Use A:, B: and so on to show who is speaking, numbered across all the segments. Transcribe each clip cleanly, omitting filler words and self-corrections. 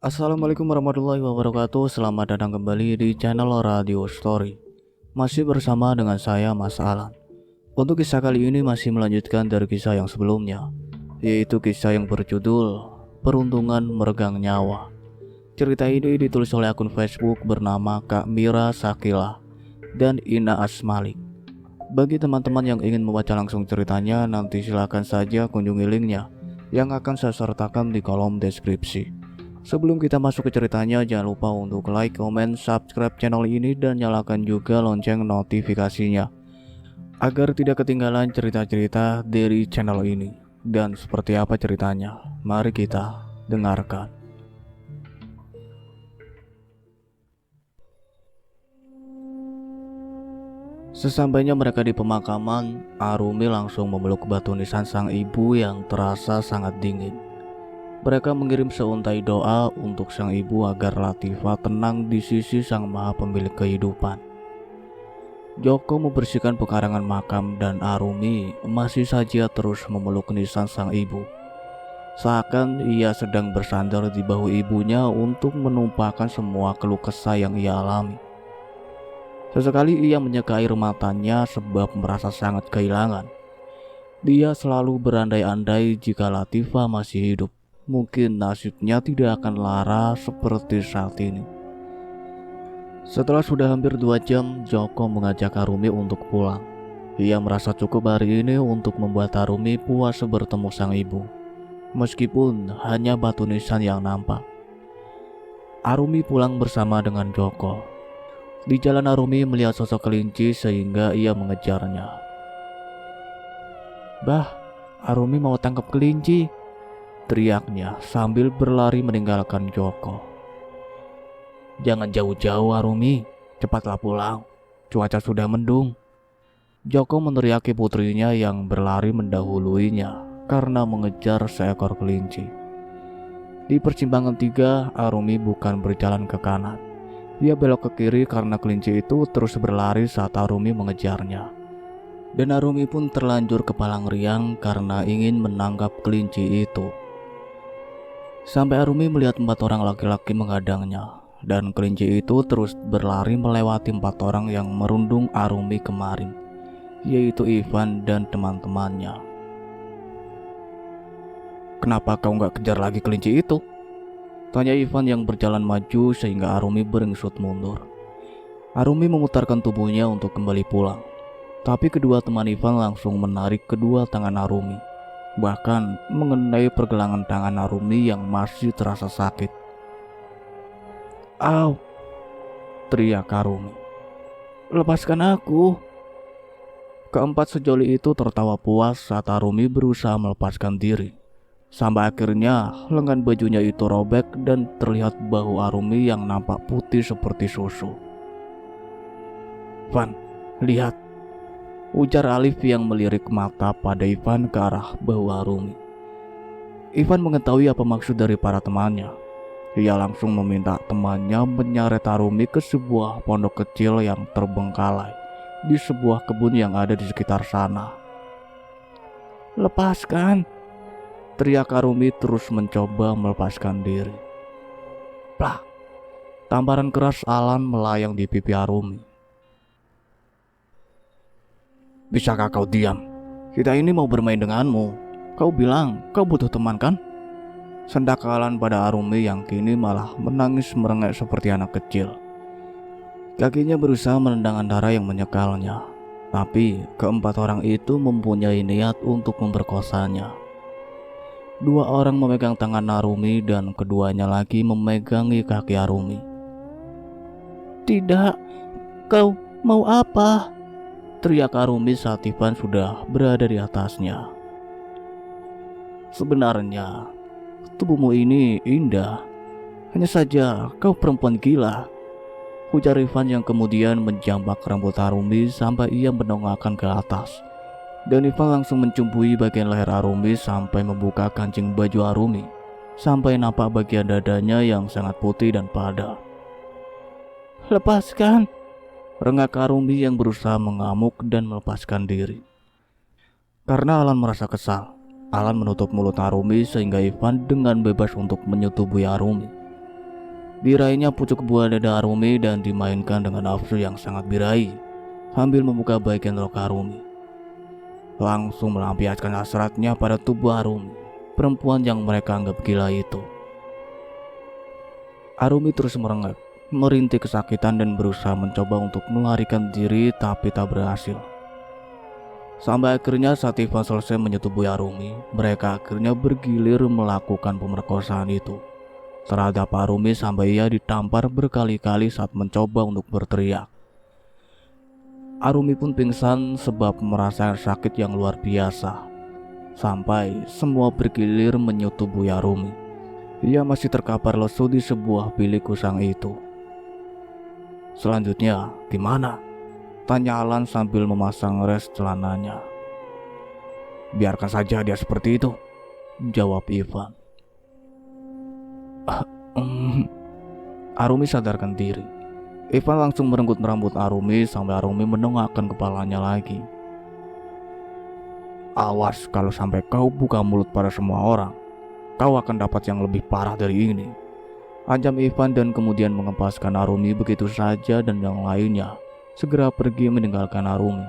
A: Assalamualaikum warahmatullahi wabarakatuh. Selamat datang kembali di channel Radio Story. Masih bersama dengan saya Mas Alan. Untuk kisah kali ini masih melanjutkan dari kisah yang sebelumnya, yaitu kisah yang berjudul Peruntungan Meregang Nyawa. Cerita ini ditulis oleh akun Facebook bernama Kak Mira Sakila dan Ina Asmalik. Bagi teman-teman yang ingin membaca langsung ceritanya, nanti silakan saja kunjungi linknya yang akan saya sertakan di kolom deskripsi. Sebelum kita masuk ke ceritanya, jangan lupa untuk like, comment, subscribe channel ini dan nyalakan juga lonceng notifikasinya agar tidak ketinggalan cerita-cerita dari channel ini. Dan seperti apa ceritanya? Mari kita dengarkan. Sesampainya mereka di pemakaman, Arumi langsung memeluk batu nisan sang ibu yang terasa sangat dingin. Mereka mengirim seuntai doa untuk sang ibu agar Latifah tenang di sisi sang maha pemilik kehidupan. Joko membersihkan pekarangan makam dan Arumi masih saja terus memeluk nisan sang ibu. Seakan ia sedang bersandar di bahu ibunya untuk menumpahkan semua keluh kesah yang ia alami. Sesekali ia menyeka air matanya sebab merasa sangat kehilangan. Dia selalu berandai-andai jika Latifah masih hidup. Mungkin nasibnya tidak akan lara seperti saat ini. Setelah sudah hampir 2 jam, Joko mengajak Arumi untuk pulang. Ia merasa cukup hari ini untuk membuat Arumi puas bertemu sang ibu. Meskipun hanya batu nisan yang nampak. Arumi pulang bersama dengan Joko. Di jalan Arumi melihat sosok kelinci sehingga ia mengejarnya. "Bah, Arumi mau tangkap kelinci," teriaknya sambil berlari meninggalkan Joko. "Jangan jauh-jauh Arumi, cepatlah pulang, cuaca sudah mendung." Joko meneriaki putrinya yang berlari mendahuluinya karena mengejar seekor kelinci. Di persimpangan 3, Arumi bukan berjalan ke kanan. Dia belok ke kiri karena kelinci itu terus berlari saat Arumi mengejarnya. Dan Arumi pun terlanjur kepala ngeriang karena ingin menangkap kelinci itu. Sampai Arumi melihat 4 orang laki-laki menghadangnya, dan kelinci itu terus berlari melewati 4 orang yang merundung Arumi kemarin, yaitu Ivan dan teman-temannya. "Kenapa kau gak kejar lagi kelinci itu?" tanya Ivan yang berjalan maju sehingga Arumi beringsut mundur. Arumi memutarkan tubuhnya untuk kembali pulang, tapi kedua teman Ivan langsung menarik kedua tangan Arumi, bahkan mengenai pergelangan tangan Arumi yang masih terasa sakit. "Au!" teriak Arumi. "Lepaskan aku!" Keempat sejoli itu tertawa puas saat Arumi berusaha melepaskan diri. Sampai akhirnya lengan bajunya itu robek dan terlihat bahu Arumi yang nampak putih seperti susu. "Van, lihat!" ujar Alif yang melirik mata pada Ivan ke arah bahu Arumi. Ivan mengetahui apa maksud dari para temannya. Ia langsung meminta temannya menyeret Arumi ke sebuah pondok kecil yang terbengkalai di sebuah kebun yang ada di sekitar sana. "Lepaskan!" teriak Arumi terus mencoba melepaskan diri. Plak! Tamparan keras Alan melayang di pipi Arumi. "Bisakah kau diam? Kita ini mau bermain denganmu. Kau bilang kau butuh teman kan?" sendak Alan pada Arumi yang kini malah menangis merengek seperti anak kecil. Kakinya berusaha menendang antara yang menyekalnya, tapi keempat orang itu mempunyai niat untuk memperkosanya. 2 orang memegang tangan Arumi dan keduanya lagi memegangi kaki Arumi. "Tidak, kau mau apa?" teriak Arumi saat Ivan sudah berada di atasnya. "Sebenarnya tubuhmu ini indah, hanya saja kau perempuan gila," ujar Ivan yang kemudian menjambak rambut Arumi sampai ia mendongakkan ke atas. Dan Ivan langsung mencumbui bagian leher Arumi sampai membuka kancing baju Arumi, sampai nampak bagian dadanya yang sangat putih dan padat. "Lepaskan!" rengak Arumi yang berusaha mengamuk dan melepaskan diri. Karena Alan merasa kesal, Alan menutup mulut Arumi sehingga Ivan dengan bebas untuk menyetubuhi Arumi. Diraihnya pucuk buah dada Arumi dan dimainkan dengan nafsu yang sangat birahi sambil membuka bagian rok Arumi. Langsung melampiaskan hasratnya pada tubuh Arumi, perempuan yang mereka anggap gila itu. Arumi terus merengek, merintih kesakitan dan berusaha mencoba untuk melarikan diri tapi tak berhasil. Sampai akhirnya saat Ivan selesai menyetubuhi Arumi, mereka akhirnya bergilir melakukan pemerkosaan itu terhadap Arumi sampai ia ditampar berkali-kali saat mencoba untuk berteriak. Arumi pun pingsan sebab merasakan sakit yang luar biasa. Sampai semua bergilir menyetubuhi Arumi, ia masih terkapar lesu di sebuah bilik usang itu. Selanjutnya, gimana? Tanya Alan sambil memasang res celananya. Biarkan saja dia seperti itu, jawab Ivan. Arumi sadarkan diri. Ivan langsung merenggut rambut Arumi sampai Arumi menongakkan kepalanya lagi. Awas kalau sampai kau buka mulut pada semua orang, kau akan dapat yang lebih parah dari ini, ancam Ivan dan kemudian mengempaskan Arumi begitu saja dan yang lainnya segera pergi meninggalkan Arumi.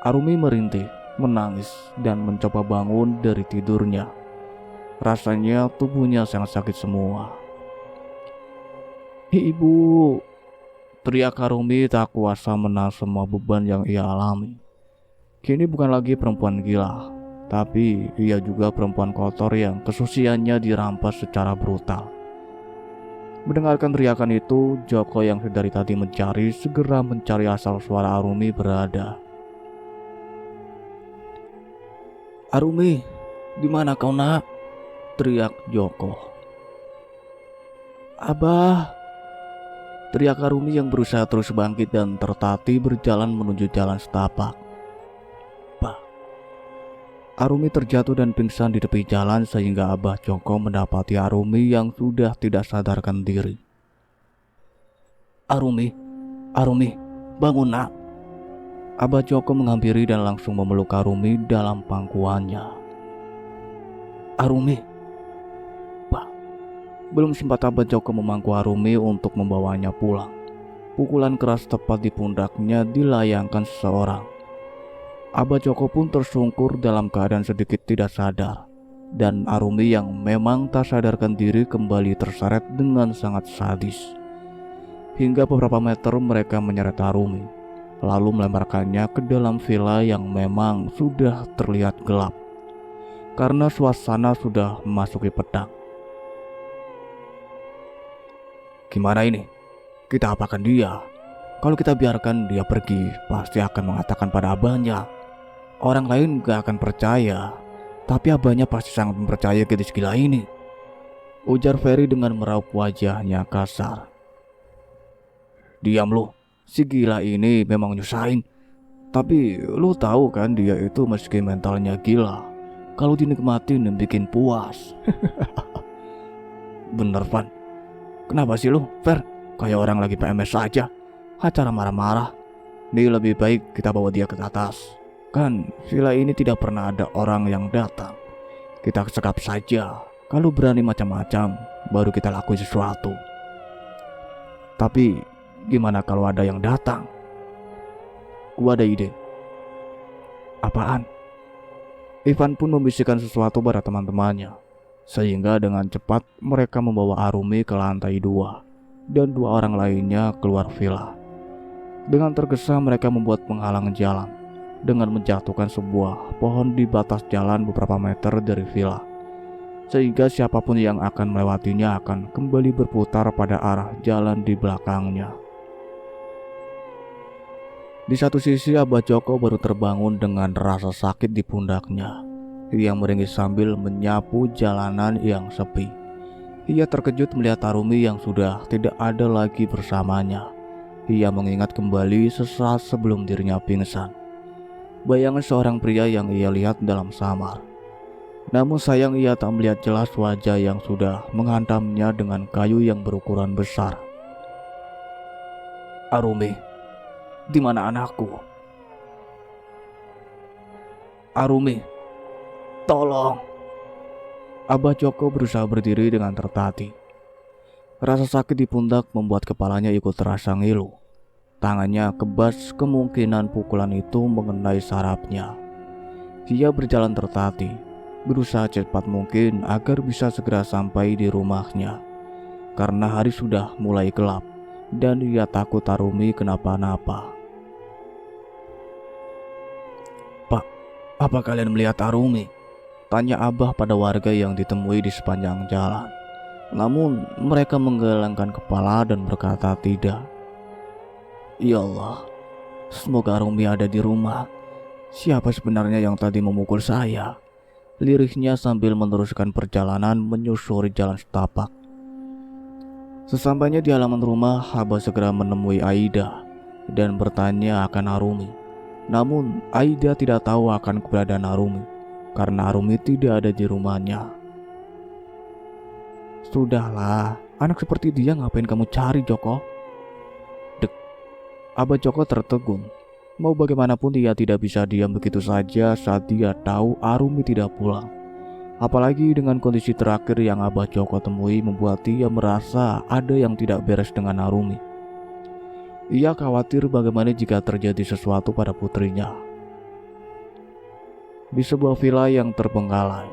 A: Arumi merintih, menangis dan mencoba bangun dari tidurnya. Rasanya tubuhnya sangat sakit semua. Ibu, teriak Arumi tak kuasa menahan semua beban yang ia alami. Kini bukan lagi perempuan gila, tapi ia juga perempuan kotor yang kesuciannya dirampas secara brutal. Mendengarkan teriakan itu, Joko yang dari tadi mencari segera mencari asal suara Arumi berada. Arumi, di mana kau nak? Teriak Joko. Abah, teriak Arumi yang berusaha terus bangkit dan tertatih berjalan menuju jalan setapak. Bah, Arumi terjatuh dan pingsan di tepi jalan sehingga Abah Joko mendapati Arumi yang sudah tidak sadarkan diri. Arumi, Arumi, bangun nak. Abah Joko menghampiri dan langsung memeluk Arumi dalam pangkuannya. Arumi. Belum sempat Abah Joko memangku Arumi untuk membawanya pulang, pukulan keras tepat di pundaknya dilayangkan seseorang. Abah Joko pun tersungkur dalam keadaan sedikit tidak sadar, dan Arumi yang memang tak sadarkan diri kembali terseret dengan sangat sadis. Hingga beberapa meter mereka menyeret Arumi, lalu melemparkannya ke dalam villa yang memang sudah terlihat gelap karena suasana sudah memasuki petang. Gimana ini? Kita apakan dia? Kalau kita biarkan dia pergi, pasti akan mengatakan pada abahnya. Orang lain gak akan percaya, tapi abahnya pasti sangat mempercayai gadis gila ini, ujar Ferry dengan meraup wajahnya kasar. Diam lu, si gila ini memang nyusahin. Tapi lu tahu kan dia itu meski mentalnya gila, kalau dinikmatin bikin puas. Bener Van. Kenapa sih lu, Fer? Kayak orang lagi PMS saja. Acara marah-marah. Nih lebih baik kita bawa dia ke atas. Kan villa ini tidak pernah ada orang yang datang. Kita sekap saja. Kalau berani macam-macam, baru kita lakuin sesuatu. Tapi gimana kalau ada yang datang? Gua ada ide. Apaan? Ivan pun membisikkan sesuatu pada teman-temannya. Sehingga dengan cepat mereka membawa Arumi ke lantai 2 dan 2 orang lainnya keluar villa. Dengan tergesa mereka membuat penghalang jalan dengan menjatuhkan sebuah pohon di batas jalan beberapa meter dari villa, sehingga siapapun yang akan melewatinya akan kembali berputar pada arah jalan di belakangnya. Di satu sisi Abah Joko baru terbangun dengan rasa sakit di pundaknya. Ia meringis sambil menyapu jalanan yang sepi. Ia terkejut melihat Arumi yang sudah tidak ada lagi bersamanya. Ia mengingat kembali sesaat sebelum dirinya pingsan. Bayangan seorang pria yang ia lihat dalam samar. Namun sayang ia tak melihat jelas wajah yang sudah menghantamnya dengan kayu yang berukuran besar. Arumi, di mana anakku? Arumi, tolong. Abah Joko berusaha berdiri dengan tertatih. Rasa sakit di pundak membuat kepalanya ikut terasa ngilu. Tangannya kebas, kemungkinan pukulan itu mengenai sarafnya. Dia berjalan tertatih, berusaha cepat mungkin agar bisa segera sampai di rumahnya. Karena hari sudah mulai gelap dan dia takut Arumi kenapa-napa. "Pak, apa kalian melihat Arumi?" tanya Abah pada warga yang ditemui di sepanjang jalan. Namun mereka menggelengkan kepala dan berkata tidak. "Ya Allah, semoga Arumi ada di rumah. Siapa sebenarnya yang tadi memukul saya?" lirihnya sambil meneruskan perjalanan menyusuri jalan setapak. Sesampainya di halaman rumah, Abah segera menemui Aida dan bertanya akan Arumi. Namun Aida tidak tahu akan keberadaan Arumi karena Arumi tidak ada di rumahnya. "Sudahlah, anak seperti dia ngapain kamu cari, Joko?" Dek, Abah Joko tertegun. Mau bagaimanapun dia tidak bisa diam begitu saja saat dia tahu Arumi tidak pulang. Apalagi dengan kondisi terakhir yang Abah Joko temui membuat dia merasa ada yang tidak beres dengan Arumi. Ia khawatir bagaimana jika terjadi sesuatu pada putrinya. Di sebuah villa yang terbengkalai,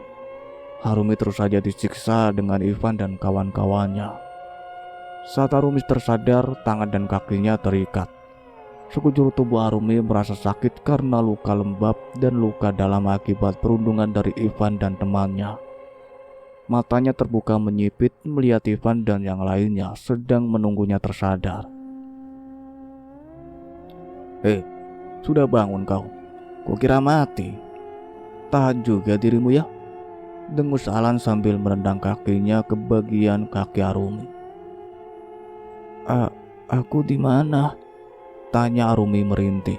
A: Arumi terus saja disiksa dengan Ivan dan kawan-kawannya. Saat Arumi tersadar, tangan dan kakinya terikat. Sekujur tubuh Arumi merasa sakit karena luka lembab dan luka dalam akibat perundungan dari Ivan dan temannya. Matanya terbuka menyipit melihat Ivan dan yang lainnya sedang menunggunya tersadar. Sudah bangun kau? Kukira mati. Tahan juga dirimu ya," dengus Alan sambil merendang kakinya ke bagian kaki Arumi. Aku di mana?" tanya Arumi merintih.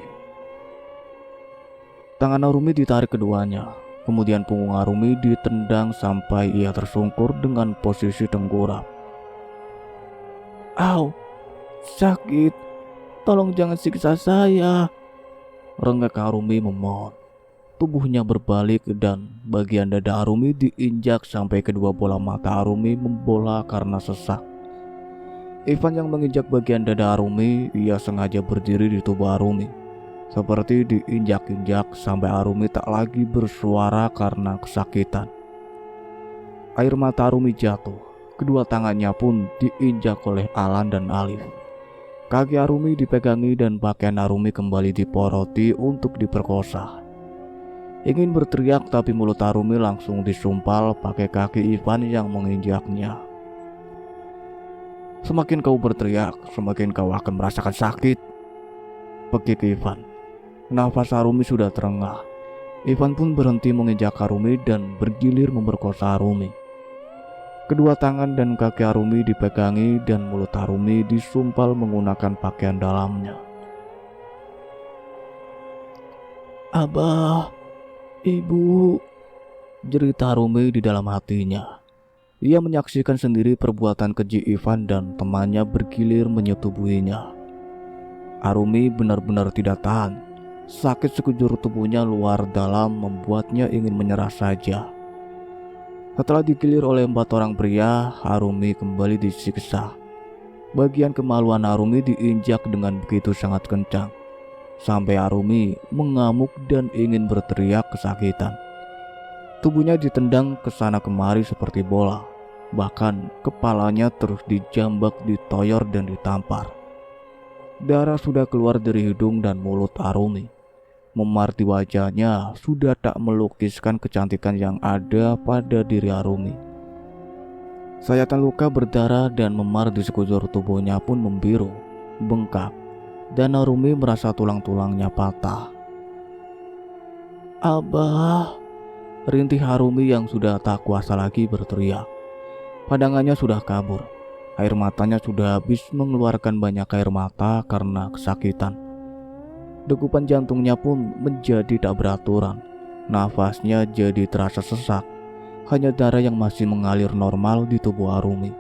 A: Tangan Arumi ditarik keduanya, kemudian punggung Arumi ditendang sampai ia tersungkur dengan posisi tengkurap. "Au, sakit, tolong jangan siksa saya," rengek Arumi memohon. Tubuhnya berbalik dan bagian dada Arumi diinjak sampai kedua bola mata Arumi membola karena sesak. Ivan yang menginjak bagian dada Arumi, ia sengaja berdiri di tubuh Arumi, seperti diinjak-injak sampai Arumi tak lagi bersuara karena kesakitan. Air mata Arumi jatuh, kedua tangannya pun diinjak oleh Alan dan Alif. Kaki Arumi dipegangi dan pakaian Arumi kembali diporoti untuk diperkosa. Ingin berteriak tapi mulut Arumi langsung disumpal pakai kaki Ivan yang menginjaknya. "Semakin kau berteriak, semakin kau akan merasakan sakit," pekik Ivan. Nafas Arumi sudah terengah. Ivan pun berhenti menginjak Arumi dan bergilir memperkosa Arumi. Kedua tangan dan kaki Arumi dipegangi dan mulut Arumi disumpal menggunakan pakaian dalamnya. "Abah, Ibu," jerit Arumi di dalam hatinya. Ia menyaksikan sendiri perbuatan keji Ivan dan temannya bergilir menyetubuhinya. Arumi benar-benar tidak tahan. Sakit sekujur tubuhnya luar dalam membuatnya ingin menyerah saja. Setelah digilir oleh 4 orang pria, Arumi kembali disiksa. Bagian kemaluan Arumi diinjak dengan begitu sangat kencang, sampai Arumi mengamuk dan ingin berteriak kesakitan. Tubuhnya ditendang ke sana kemari seperti bola. Bahkan kepalanya terus dijambak, ditoyor dan ditampar. Darah sudah keluar dari hidung dan mulut Arumi. Memar di wajahnya sudah tak melukiskan kecantikan yang ada pada diri Arumi. Sayatan luka berdarah dan memar di sekujur tubuhnya pun membiru, bengkak, dan Arumi merasa tulang-tulangnya patah. "Abah," rintih Arumi yang sudah tak kuasa lagi berteriak. Pandangannya sudah kabur. Air matanya sudah habis mengeluarkan banyak air mata karena kesakitan. Degupan jantungnya pun menjadi tak beraturan. Nafasnya jadi terasa sesak. Hanya darah yang masih mengalir normal di tubuh Arumi.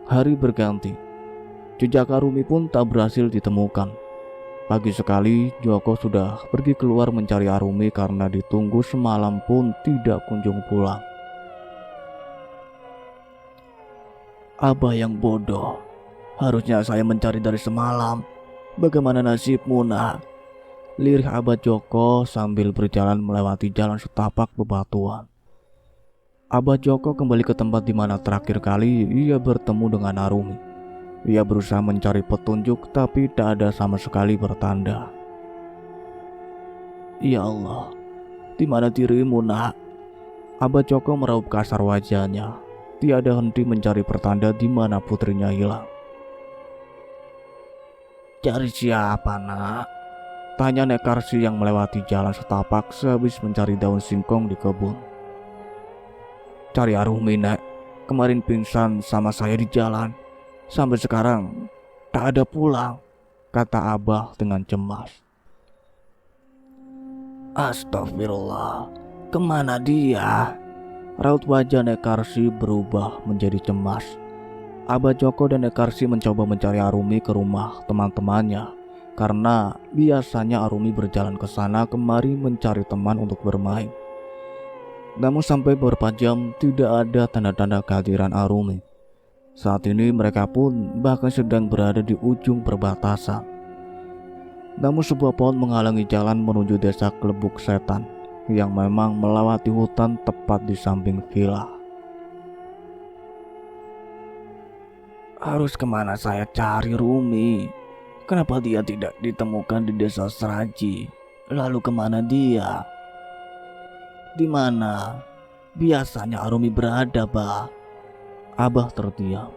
A: Hari berganti. Jejak Arumi pun tak berhasil ditemukan. Pagi sekali, Joko sudah pergi keluar mencari Arumi karena ditunggu semalam pun tidak kunjung pulang. Abah yang bodoh. Harusnya saya mencari dari semalam. Bagaimana nasibmu, nak? Lirih Abah Joko sambil berjalan melewati jalan setapak bebatuan. Abah Joko kembali ke tempat di mana terakhir kali ia bertemu dengan Arumi. Ia berusaha mencari petunjuk tapi tak ada sama sekali bertanda. Ya Allah, di mana dirimu, nak? Abah Joko meraup kasar wajahnya. Tiada henti mencari pertanda di mana putrinya hilang. Cari siapa, nak? Tanya Nek Karsi yang melewati jalan setapak sehabis mencari daun singkong di kebun. Cari Arumi, Nek. Kemarin pingsan sama saya di jalan. Sampai sekarang tak ada pulang, kata Abah dengan cemas. Astagfirullah, kemana dia? Raut wajah Nek Karsi berubah menjadi cemas. Abah Joko dan Nek Karsi mencoba mencari Arumi ke rumah teman-temannya, karena biasanya Arumi berjalan ke sana kemari mencari teman untuk bermain. Namun sampai beberapa jam tidak ada tanda-tanda kehadiran Arumi. Saat ini mereka pun bahkan sedang berada di ujung perbatasan. Namun sebuah pohon menghalangi jalan menuju desa Klebuk Setan yang memang melewati hutan tepat di samping villa. Harus kemana saya cari Rumi? Kenapa dia tidak ditemukan di desa Seraji? Lalu kemana dia? Di mana biasanya Arumi berada, Bah? Abah terdiam.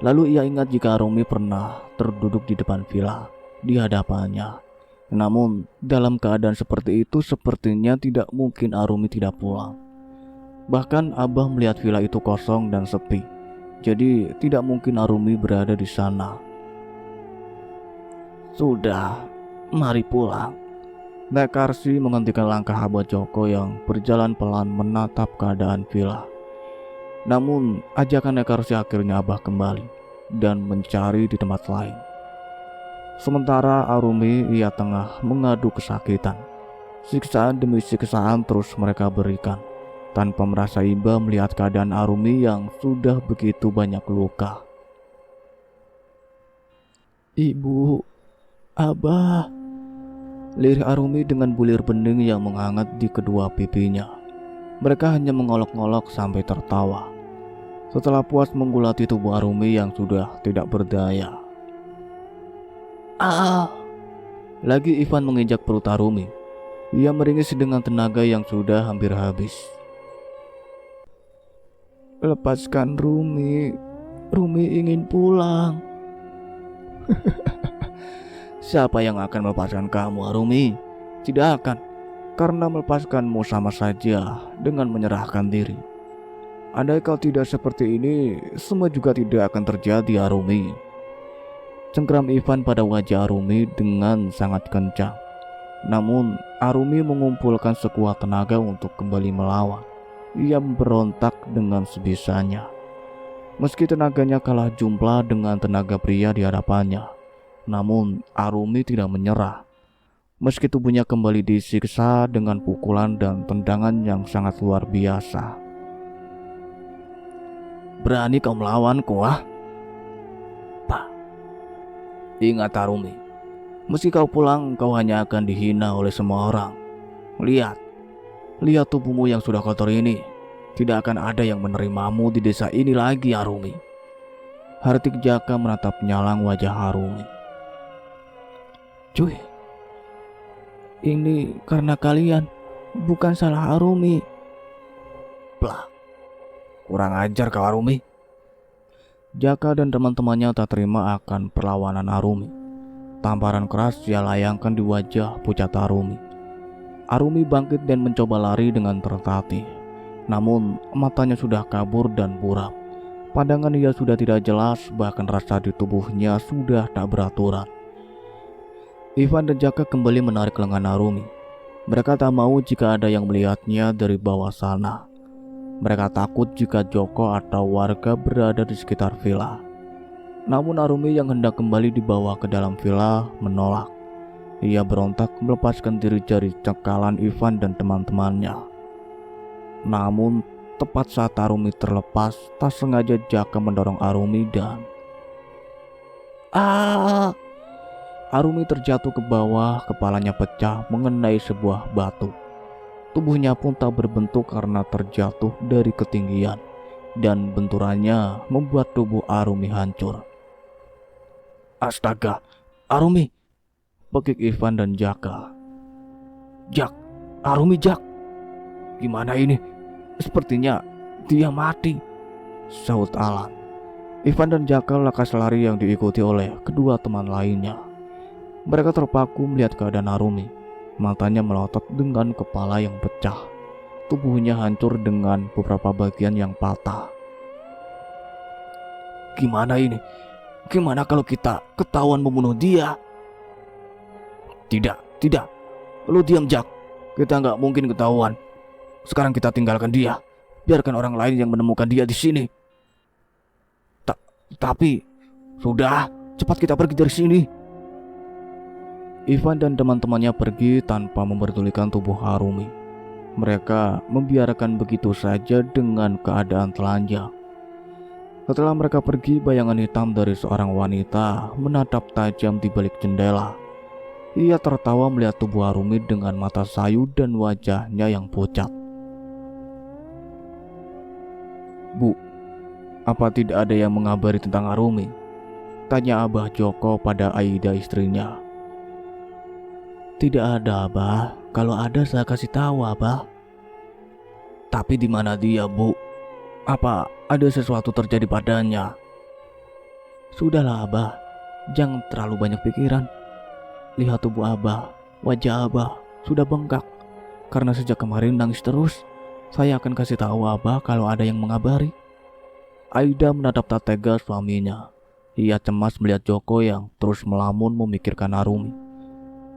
A: Lalu ia ingat jika Arumi pernah terduduk di depan villa di hadapannya. Namun dalam keadaan seperti itu sepertinya tidak mungkin Arumi tidak pulang. Bahkan Abah melihat villa itu kosong dan sepi. Jadi tidak mungkin Arumi berada di sana. Sudah, mari pulang. Nek Karsi menghentikan langkah Abah Joko yang berjalan pelan menatap keadaan villa. Namun ajakan Nek Karsi akhirnya Abah kembali dan mencari di tempat lain. Sementara Arumi ia tengah mengadu kesakitan. Siksaan demi siksaan terus mereka berikan, tanpa merasa iba melihat keadaan Arumi yang sudah begitu banyak luka. Ibu, Abah, lirih Arumi dengan bulir bening yang menghangat di kedua pipinya. Mereka hanya mengolok-olok sampai tertawa. Setelah puas menggulati tubuh Arumi yang sudah tidak berdaya. Lagi Ivan menginjak perut Arumi. Ia meringis dengan tenaga yang sudah hampir habis. Lepaskan Rumi. Rumi ingin pulang. Siapa yang akan melepaskan kamu, Arumi? Tidak akan. Karena melepaskanmu sama saja dengan menyerahkan diri. Andai kau tidak seperti ini, semua juga tidak akan terjadi, Arumi. Cengkeram Ivan pada wajah Arumi dengan sangat kencang. Namun Arumi mengumpulkan sekuat tenaga untuk kembali melawan. Ia memberontak dengan sebisanya. Meski tenaganya kalah jumlah dengan tenaga pria di hadapannya, namun Arumi tidak menyerah. Meski tubuhnya kembali disiksa dengan pukulan dan tendangan yang sangat luar biasa. Berani kau melawanku, ah? Ingat Arumi, meski kau pulang, kau hanya akan dihina oleh semua orang. Lihat tubuhmu yang sudah kotor ini. Tidak akan ada yang menerimamu di desa ini lagi, Arumi. Hartik Jaka menatap nyalang wajah Arumi. Cuy, ini karena kalian, bukan salah Arumi. Blah, kurang ajar kau, Arumi. Jaka dan teman-temannya tak terima akan perlawanan Arumi. Tamparan keras ia layangkan di wajah pucat Arumi. Arumi bangkit dan mencoba lari dengan tertatih. Namun matanya sudah kabur dan buram. Pandangan ia sudah tidak jelas, bahkan rasa di tubuhnya sudah tak beraturan. Ivan dan Jaka kembali menarik lengan Arumi. Mereka tak mau jika ada yang melihatnya dari bawah sana. Mereka takut jika Joko atau warga berada di sekitar villa. Namun Arumi yang hendak kembali dibawa ke dalam villa menolak. Ia berontak melepaskan diri dari cekalan Ivan dan teman-temannya. Namun Tepat saat Arumi terlepas, tak sengaja Jaka mendorong Arumi dan Arumi terjatuh ke bawah, kepalanya pecah mengenai sebuah batu. Tubuhnya pun tak berbentuk karena terjatuh dari ketinggian, dan benturannya membuat tubuh Arumi hancur. Astaga, Arumi! Bekik Ivan dan Jaka. Jak, Arumi Jak! Gimana ini? Sepertinya dia mati, sahut Alan. Ivan dan Jaka lekas lari yang diikuti oleh kedua teman lainnya. Mereka terpaku melihat keadaan Arumi. Matanya melotot dengan kepala yang pecah. Tubuhnya hancur dengan beberapa bagian yang patah. Gimana ini? Gimana kalau kita ketahuan membunuh dia? Tidak. Lu diam, Jak. Kita nggak mungkin ketahuan. Sekarang kita tinggalkan dia. Biarkan orang lain yang menemukan dia di sini. Tapi sudah, cepat kita pergi dari sini. Ivan dan teman-temannya pergi tanpa memperdulikan tubuh Arumi. Mereka membiarkan begitu saja dengan keadaan telanjang. Setelah mereka pergi, bayangan hitam dari seorang wanita menatap tajam di balik jendela. Ia tertawa melihat tubuh Arumi dengan mata sayu dan wajahnya yang pucat. Bu, apa tidak ada yang mengabari tentang Arumi? Tanya Abah Joko pada Aida istrinya. Tidak ada, Abah. Kalau ada saya kasih tahu, Abah. Tapi di mana dia, Bu? Apa ada sesuatu terjadi padanya? Sudahlah, Abah. Jangan terlalu banyak pikiran. Lihat tubuh Abah, wajah Abah sudah bengkak karena sejak kemarin nangis terus. Saya akan kasih tahu Abah kalau ada yang mengabari. Aida menatap tak tega suaminya. Ia cemas melihat Joko yang terus melamun memikirkan Arumi.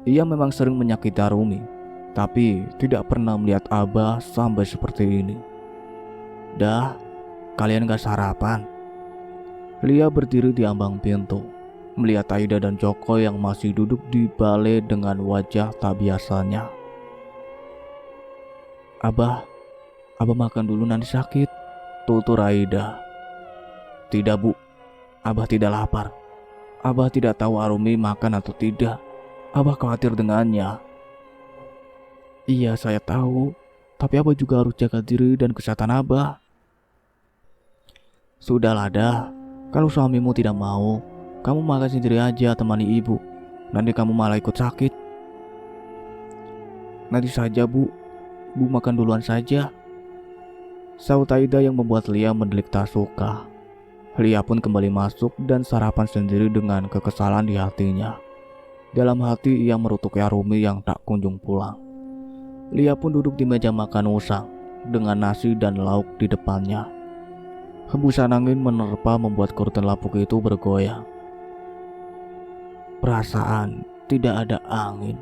A: Ia memang sering menyakiti Arumi, tapi tidak pernah melihat Abah sampai seperti ini. Dah, kalian gak sarapan? Lia berdiri di ambang pintu, melihat Aida dan Joko yang masih duduk di balai dengan wajah tak biasanya. Abah makan dulu nanti sakit, tutur Aida. Tidak, Bu, Abah tidak lapar. Abah tidak tahu Arumi makan atau tidak. Abah khawatir dengannya. Iya, saya tahu, tapi Abah juga harus jaga diri dan kesehatan Abah. Sudahlah dah, kalau suamimu tidak mau, kamu makan sendiri aja, temani ibu. Nanti kamu malah ikut sakit. Nanti saja, Bu. Bu makan duluan saja, sahut Aida yang membuat Lia mendelik tak suka. Lia pun kembali masuk dan sarapan sendiri dengan kekesalan di hatinya. Dalam hati ia merutuki Arumi yang tak kunjung pulang. Lia pun duduk di meja makan usang dengan nasi dan lauk di depannya. Hembusan angin menerpa membuat kurten lapuk itu bergoyang. Perasaan tidak ada angin,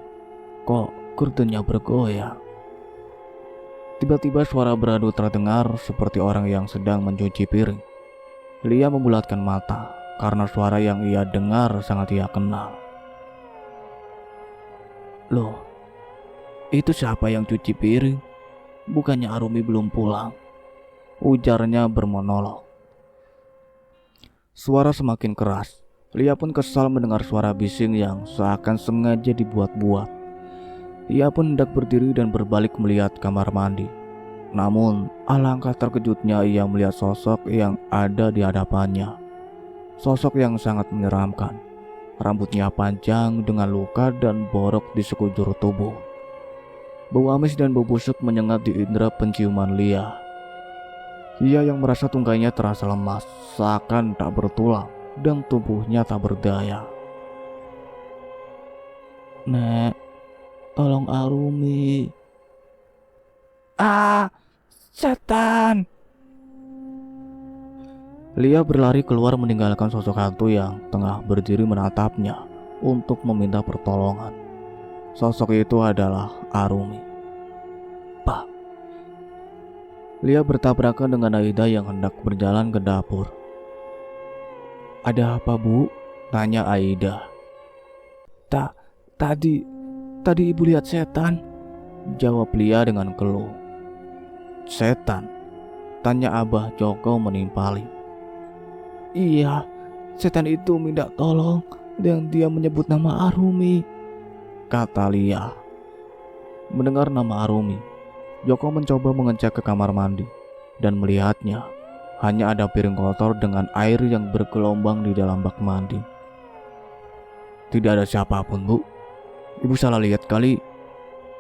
A: kok kurtennya bergoyang. Tiba-tiba suara beradu terdengar seperti orang yang sedang mencuci piring. Lia membulatkan mata karena suara yang ia dengar sangat ia kenal. Loh, itu siapa yang cuci piring? Bukannya Arumi belum pulang? Ujarnya bermonolog. Suara semakin keras. Lia pun kesal mendengar suara bising yang seakan sengaja dibuat-buat. Ia pun hendak berdiri dan berbalik melihat kamar mandi. Namun, alangkah terkejutnya ia melihat sosok yang ada di hadapannya. Sosok yang sangat menyeramkan. Rambutnya panjang dengan luka dan borok di sekujur tubuh. Bau amis dan bau busuk menyengat di indera penciuman Lia. Ia yang merasa tungganya terasa lemas, seakan tak bertulang, dan tubuhnya tak berdaya. Nek, tolong Arumi. Setan! Lia berlari keluar meninggalkan sosok hantu yang tengah berdiri menatapnya untuk meminta pertolongan. Sosok itu adalah Arumi. Pak! Lia bertabrakan dengan Aida yang hendak berjalan ke dapur. Ada apa, Bu? Tanya Aida. Tadi ibu lihat setan, jawab Lia dengan keluh. Setan? Tanya Abah Joko menimpali. Iya, setan itu minta tolong dan dia menyebut nama Arumi, kata Lia. Mendengar nama Arumi, Joko mencoba mengecek ke kamar mandi dan melihatnya hanya ada piring kotor dengan air yang bergelombang di dalam bak mandi. Tidak ada siapapun, Bu. Ibu salah lihat kali,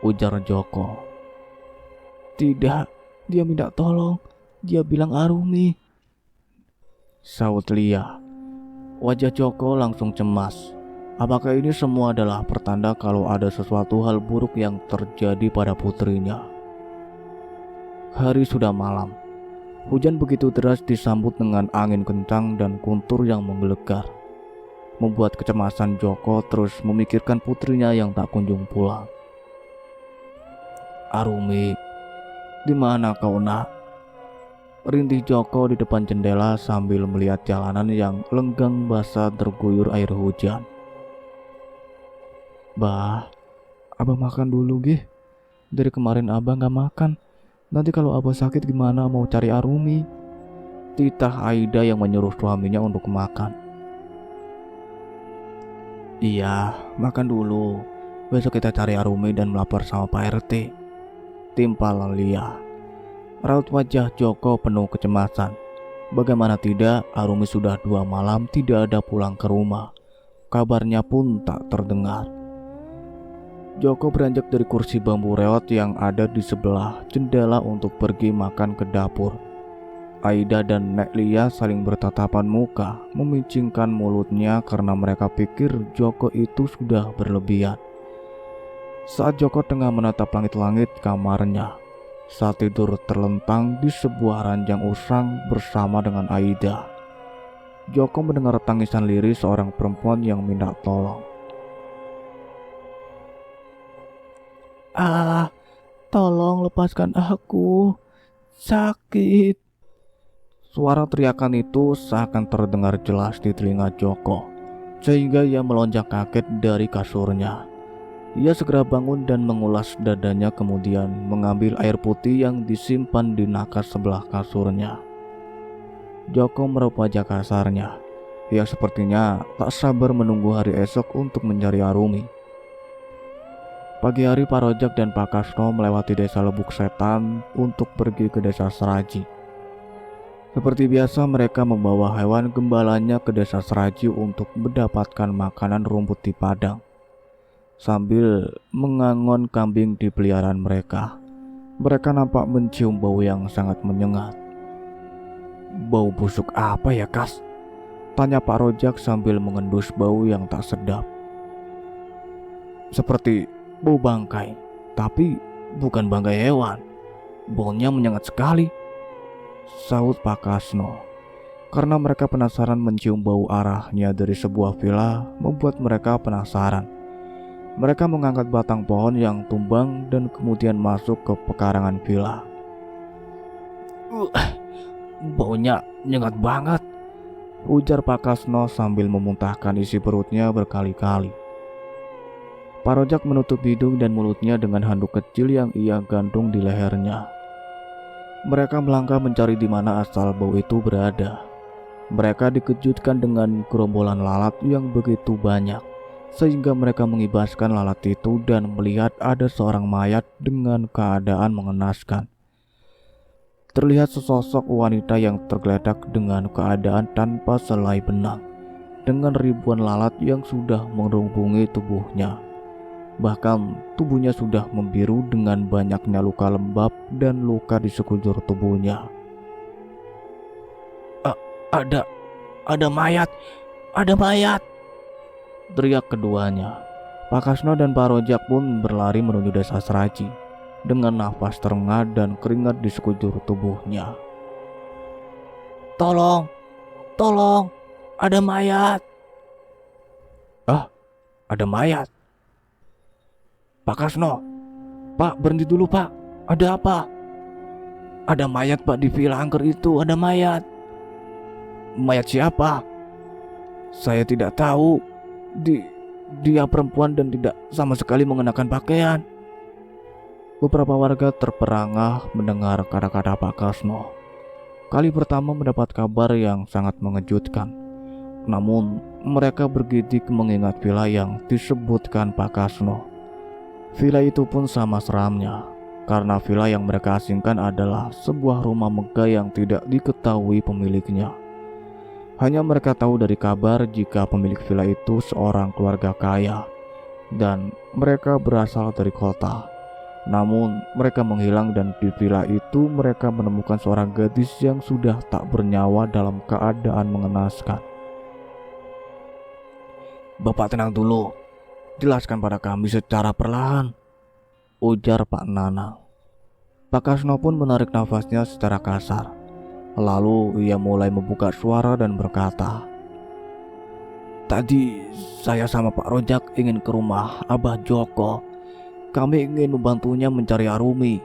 A: ujar Joko. Tidak, dia minta tolong. Dia bilang Arumi, saut Lia. Wajah Joko langsung cemas. Apakah ini semua adalah pertanda kalau ada sesuatu hal buruk yang terjadi pada putrinya? Hari sudah malam. Hujan begitu deras disambut dengan angin kencang dan guntur yang menggelegar, membuat kecemasan Joko terus memikirkan putrinya yang tak kunjung pulang. Arumi, di mana kau, Nak? Rintih Joko di depan jendela sambil melihat jalanan yang lenggang basah terguyur air hujan. Bah, Abah makan dulu, Gih. Dari kemarin Abah gak makan. Nanti kalau Abah sakit gimana mau cari Arumi? Titah Aida yang menyuruh suaminya untuk makan. Iya, makan dulu. Besok kita cari Arumi dan melapor sama Pak RT, timpal Lia. Raut wajah Joko penuh kecemasan. Bagaimana tidak, Arumi sudah 2 malam tidak ada pulang ke rumah. Kabarnya pun tak terdengar. Joko beranjak dari kursi bambu reot yang ada di sebelah jendela untuk pergi makan ke dapur. Aida dan Nek Lia saling bertatapan muka, memicingkan mulutnya karena mereka pikir Joko itu sudah berlebihan. Saat Joko tengah menatap langit-langit kamarnya, saat tidur terlentang di sebuah ranjang usang bersama dengan Aida, Joko mendengar tangisan lirih seorang perempuan yang minta tolong. Ah, tolong lepaskan aku, sakit. Suara teriakan itu seakan terdengar jelas di telinga Joko, sehingga ia melonjak kaget dari kasurnya. Ia segera bangun dan mengulas dadanya, kemudian mengambil air putih yang disimpan di nakas sebelah kasurnya. Joko meraup wajah kasarnya. Ia sepertinya tak sabar menunggu hari esok untuk mencari Arumi. Pagi hari Pak Rojak dan Pak Kasno melewati desa Lebuk Setan untuk pergi ke desa Seraji. Seperti biasa mereka membawa hewan gembalanya ke desa Seraji untuk mendapatkan makanan rumput di padang, sambil mengangon kambing di peliharaan mereka. Mereka nampak mencium bau yang sangat menyengat. Bau busuk apa ya, Kas? Tanya Pak Rojak sambil mengendus bau yang tak sedap. Seperti bau bangkai, tapi bukan bangkai hewan. Baunya menyengat sekali, saut Pak Kasno. Karena mereka penasaran mencium bau arahnya dari sebuah villa, membuat mereka penasaran. Mereka mengangkat batang pohon yang tumbang dan kemudian masuk ke pekarangan villa. Baunya nyengat banget, ujar Pak Kasno sambil memuntahkan isi perutnya berkali-kali. Pak Rojak menutup hidung dan mulutnya dengan handuk kecil yang ia gantung di lehernya. Mereka melangkah mencari di mana asal bau itu berada. Mereka dikejutkan dengan gerombolan lalat yang begitu banyak, sehingga mereka mengibaskan lalat itu dan melihat ada seorang mayat dengan keadaan mengenaskan. Terlihat sesosok wanita yang tergeletak dengan keadaan tanpa selai benang, dengan ribuan lalat yang sudah merubungi tubuhnya. Bahkan tubuhnya sudah membiru dengan banyaknya luka lembab dan luka di sekujur tubuhnya. Ada mayat, ada mayat, teriak keduanya. Pak Kasno dan Pak Rojak pun berlari menuju desa Seraji dengan nafas terengah dan keringat di sekujur tubuhnya. Tolong, tolong, ada mayat. Ah, ada mayat. Pak Kasno, Pak, berhenti dulu, Pak. Ada apa? Ada mayat, Pak, di villa angker itu. Ada mayat. Mayat siapa? Saya tidak tahu. Dia perempuan dan tidak sama sekali mengenakan pakaian. Beberapa warga terperangah mendengar kata-kata Pak Kasno. kali pertama mendapat kabar yang sangat mengejutkan. Namun mereka bergidik mengingat villa yang disebutkan Pak Kasno. Villa itu pun sama seramnya, karena villa yang mereka asingkan adalah sebuah rumah megah yang tidak diketahui pemiliknya. Hanya mereka tahu dari kabar jika pemilik villa itu seorang keluarga kaya dan mereka berasal dari kota. Namun mereka menghilang dan di villa itu mereka menemukan seorang gadis yang sudah tak bernyawa dalam keadaan mengenaskan. "Bapak tenang dulu, jelaskan pada kami secara perlahan," ujar Pak Nanang. Pak Kasno pun menarik nafasnya secara kasar. Lalu ia mulai membuka suara dan berkata, "Tadi saya sama Pak Rojak ingin ke rumah Abah Joko. Kami ingin membantunya mencari Arumi."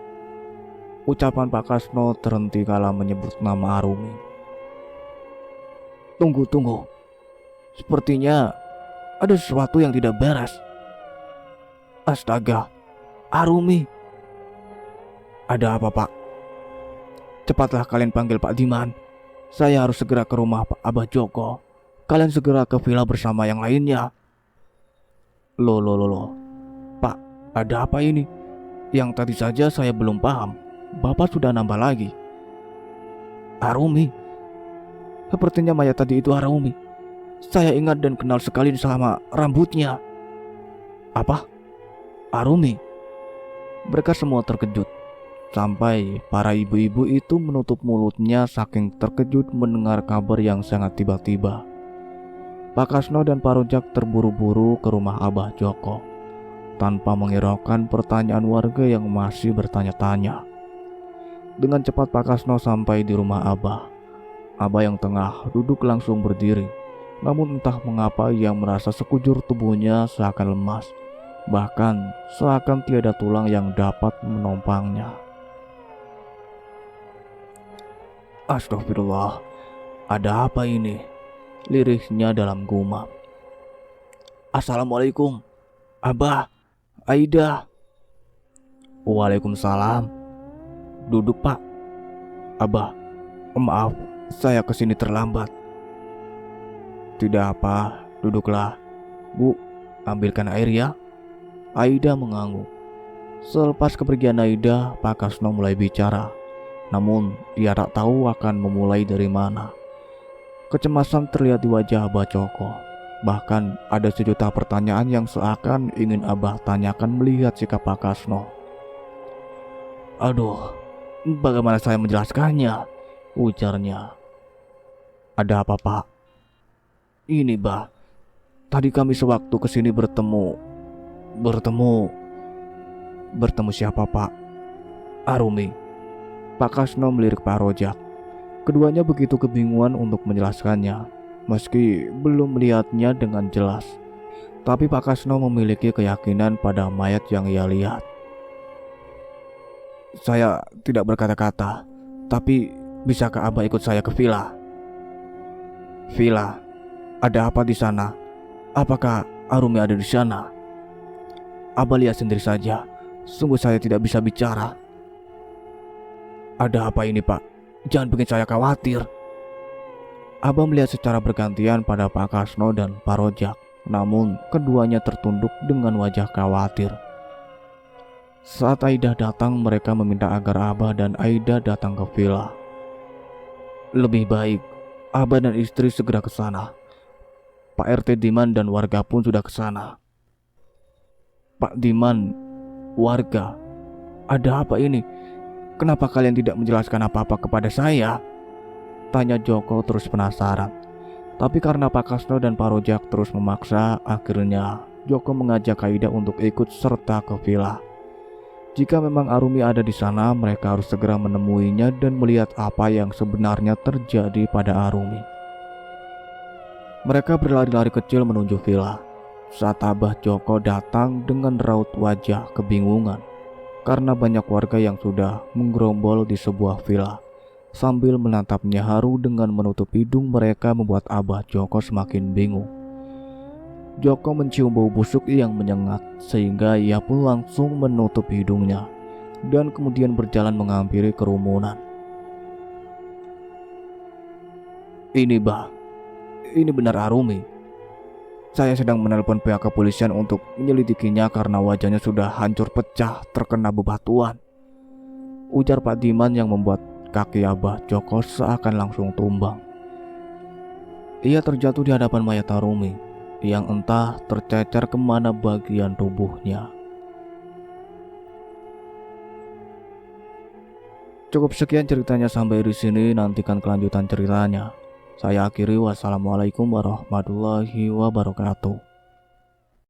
A: Ucapan Pak Kasno terhenti kala menyebut nama Arumi. Tunggu. Sepertinya ada sesuatu yang tidak beres." "Astaga, Arumi." "Ada apa, Pak?" "Cepatlah kalian panggil Pak Diman. Saya harus segera ke rumah Pak Abah Joko. Kalian segera ke villa bersama yang lainnya." Loh. "Pak, ada apa ini? Yang tadi saja saya belum paham. Bapak sudah nambah lagi." "Arumi. Sepertinya mayat tadi itu Arumi. Saya ingat dan kenal sekali sama rambutnya." "Apa? Arumi?" Mereka semua terkejut. Sampai para ibu-ibu itu menutup mulutnya saking terkejut mendengar kabar yang sangat tiba-tiba. Pak Kasno dan Pak Rojak terburu-buru ke rumah Abah Joko tanpa menghiraukan pertanyaan warga yang masih bertanya-tanya. Dengan cepat Pak Kasno sampai di rumah Abah. Abah yang tengah duduk langsung berdiri. Namun entah mengapa ia merasa sekujur tubuhnya seakan lemas. Bahkan seakan tiada tulang yang dapat menopangnya. "Astagfirullah, ada apa ini?" lirihnya dalam gumam. "Assalamualaikum, Abah, Aida." "Waalaikumsalam. Duduk, Pak." "Abah, maaf, saya kesini terlambat." "Tidak apa, duduklah. Bu, ambilkan air ya." Aida mengangguk. Selepas kepergian Aida, Pak Kasno mulai bicara. Namun ia tak tahu akan memulai dari mana. Kecemasan terlihat di wajah Abah Joko. Bahkan ada sejuta pertanyaan yang seakan ingin Abah tanyakan melihat sikap Pak Kasno. "Aduh, bagaimana saya menjelaskannya?" ujarnya. "Ada apa, Pak?" "Ini, Bah, tadi kami sewaktu kesini bertemu siapa, Pak?" "Arumi." Pak Kasno melirik Pak Rojak. Keduanya begitu kebingungan untuk menjelaskannya, meski belum melihatnya dengan jelas. Tapi Pak Kasno memiliki keyakinan pada mayat yang ia lihat. "Saya tidak berkata-kata, tapi bisakah Abah ikut saya ke villa?" "Villa? Ada apa di sana? Apakah Arumi ada di sana?" "Abah lihat sendiri saja. Sungguh saya tidak bisa bicara." "Ada apa ini, Pak? Jangan bikin saya khawatir." Abah melihat secara bergantian pada Pak Kasno dan Pak Rojak. Namun keduanya tertunduk dengan wajah khawatir. Saat Aida datang, mereka meminta agar Abah dan Aida datang ke villa. "Lebih baik Abah dan istri segera ke sana. Pak RT Diman dan warga pun sudah ke sana." "Pak Diman, warga? Ada apa ini? Kenapa kalian tidak menjelaskan apa-apa kepada saya?" tanya Joko terus penasaran. Tapi karena Pak Kasno dan Pak Rojak terus memaksa, akhirnya Joko mengajak Aida untuk ikut serta ke villa. Jika memang Arumi ada di sana, mereka harus segera menemuinya dan melihat apa yang sebenarnya terjadi pada Arumi. Mereka berlari-lari kecil menuju villa. Saat Abah Joko datang dengan raut wajah kebingungan karena banyak warga yang sudah menggerombol di sebuah villa. Sambil menatapnya haru dengan menutup hidung, mereka membuat Abah Joko semakin bingung. Joko mencium bau busuk yang menyengat sehingga ia pun langsung menutup hidungnya dan kemudian berjalan menghampiri kerumunan. Ini bah, ini benar Arumi. Saya sedang menelpon pihak kepolisian untuk menyelidikinya karena wajahnya sudah hancur pecah terkena bebatuan, ujar Pak Diman yang membuat kaki Abah Joko seakan langsung tumbang. Ia terjatuh di hadapan mayat Arumi yang entah tercecer kemana bagian tubuhnya. Cukup sekian ceritanya sampai di sini, nantikan kelanjutan ceritanya. Saya akhiri, wassalamualaikum warahmatullahi wabarakatuh.